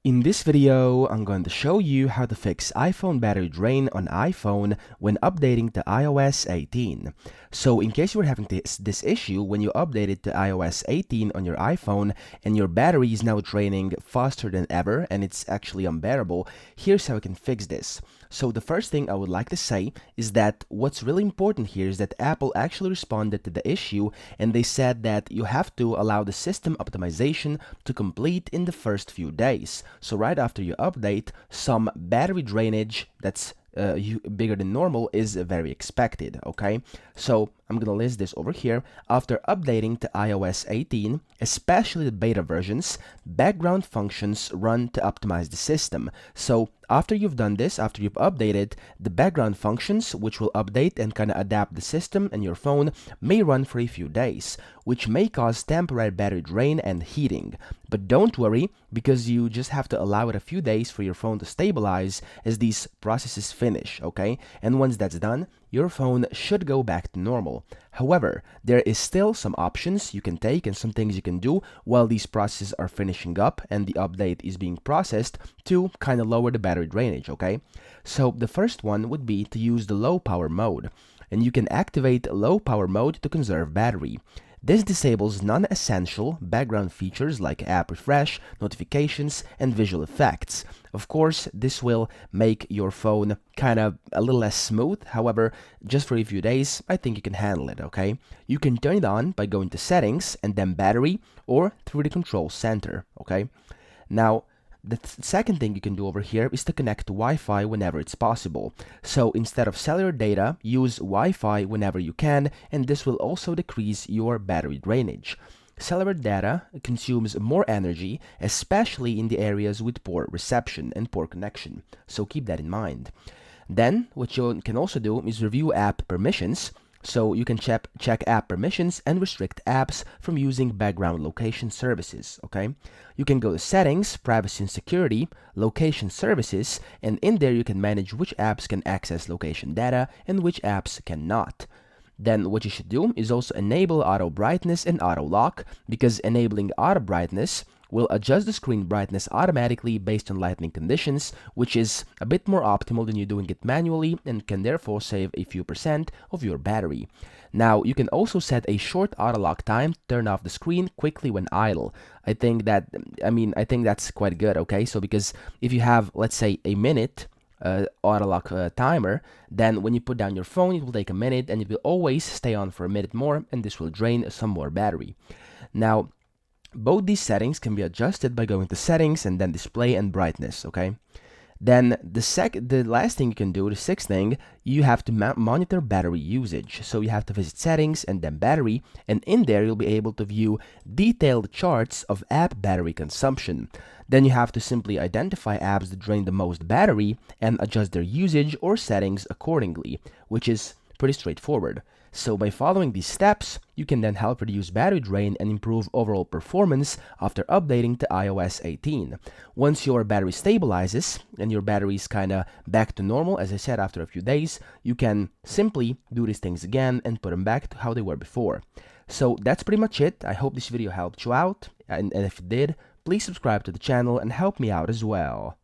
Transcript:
In this video, I'm going to show you how to fix iPhone battery drain on iPhone when updating to iOS 18. So in case you were having this issue when you updated to iOS 18 on your iPhone and your battery is now draining faster than ever and it's actually unbearable, here's how you can fix this. So the first thing I would like to say is that what's really important here is that Apple actually responded to the issue and they said that you have to allow the system optimization to complete in the first few days. So right after you update, some battery drainage that's bigger than normal is very expected, okay? So I'm gonna list this over here. After updating to iOS 18, especially the beta versions, background functions run to optimize the system. So after you've done this, after you've updated, the background functions, which will update and kind of adapt the system and your phone, may run for a few days, which may cause temporary battery drain and heating. But don't worry, because you just have to allow it a few days for your phone to stabilize as these processes finish, okay? And once that's done, your phone should go back to normal. However, there is still some options you can take and some things you can do while these processes are finishing up and the update is being processed to kind of lower the battery drainage, okay? So the first one would be to use the low power mode, and you can activate low power mode to conserve battery. This disables non-essential background features like app refresh, notifications, and visual effects. Of course, this will make your phone kind of a little less smooth. However, just for a few days, I think you can handle it, okay? You can turn it on by going to settings and then battery or through the control center, okay? Now, the second thing you can do over here is to connect to Wi-Fi whenever it's possible. So instead of cellular data, use Wi-Fi whenever you can, and this will also decrease your battery drainage. Cellular data consumes more energy, especially in the areas with poor reception and poor connection, so keep that in mind. Then, what you can also do is review app permissions. So you can check app permissions and restrict apps from using background location services, okay? You can go to settings, privacy and security, location services, and in there you can manage which apps can access location data and which apps cannot. Then what you should do is also enable auto brightness and auto lock, because enabling auto brightness will adjust the screen brightness automatically based on lighting conditions, which is a bit more optimal than you doing it manually and can therefore save a few percent of your battery. Now, you can also set a short auto lock time to turn off the screen quickly when idle. I think that's quite good, okay? So because if you have, let's say, a minute auto lock timer, then when you put down your phone, it will take a minute and it will always stay on for a minute more, and this will drain some more battery. Now, both these settings can be adjusted by going to settings and then display and brightness, okay? Then the last thing you can do, the sixth thing, you have to monitor battery usage. So you have to visit settings and then battery, and in there you'll be able to view detailed charts of app battery consumption. Then you have to simply identify apps that drain the most battery and adjust their usage or settings accordingly, which is pretty straightforward. So by following these steps, you can then help reduce battery drain and improve overall performance after updating to iOS 18. Once your battery stabilizes and your battery is kind of back to normal, as I said, after a few days, you can simply do these things again and put them back to how they were before. So that's pretty much it. I hope this video helped you out, and if it did, please subscribe to the channel and help me out as well.